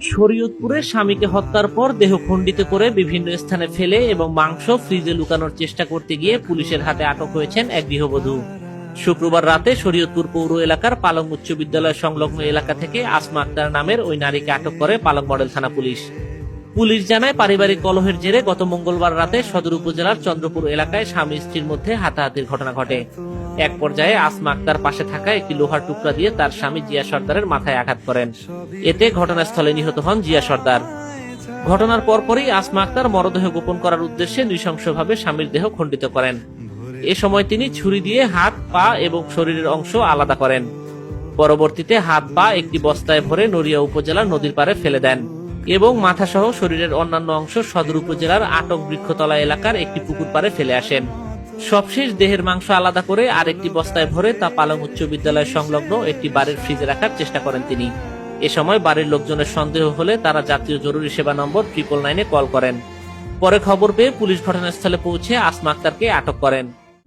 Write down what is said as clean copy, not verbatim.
শরীয়তপুরে স্বামীকে হত্যার পর দেহ খণ্ডিত করে বিভিন্ন স্থানে ফেলে এবং মাংস ফ্রিজে লুকানোর চেষ্টা করতে গিয়ে পুলিশের হাতে আটক হয়েছেন এক গৃহবধূ। শুক্রবার রাতে শরীয়তপুর পৌর এলাকার পালং উচ্চ বিদ্যালয় সংলগ্ন এলাকা থেকে আসমা আক্তার নামের ওই নারীকে আটক করে পালং মডেল থানা পুলিশ। পুলিশ জানায়, পারিবারিক কলহের জেরে গত মঙ্গলবার রাতে সদর উপজেলার চন্দ্রপুর এলাকায় স্বামী স্ত্রীর মধ্যে হাতাহাতির ঘটনা ঘটে। এক পর্যায়ে আসমা আক্তার পাশে থাকা একটি লোহার টুকরা দিয়ে তার স্বামী জিয়া সর্দারের মাথায় আঘাত করেন। এতে ঘটনাস্থলে নিহত হন জিয়া সর্দার। ঘটনার পরপরই আসমা আক্তার মরদেহ গোপন করার উদ্দেশ্যে নৃশংসভাবে স্বামীর দেহ খণ্ডিত করেন। এ সময় তিনি ছুরি দিয়ে হাত, পা এবং শরীরের অংশ আলাদা করেন। পরবর্তীতে হাত, পা একটি বস্তায় ভরে নড়িয়া উপজেলার নদীর পাড়ে ফেলে দেন এবং মাথাসহ শরীরের অন্যান্য অংশ সদর উপজেলার আটক বৃক্ষতলা এলাকার একটি পুকুর পাড়ে ফেলে আসেন। সবশেষ দেহের মাংস আলাদা করে আরেকটি বস্তায় ভরে তা পালং উচ্চ বিদ্যালয় সংলগ্ন একটি বাড়ির ফ্রিজে রাখার চেষ্টা করেন তিনি। এ সময় বাড়ির লোকজনের সন্দেহ হলে তারা জাতীয় জরুরি সেবা নম্বর 999-এ কল করেন। পরে খবর পেয়ে পুলিশ ঘটনাস্থলে পৌঁছে আসমা আক্তারকে আটক করেন।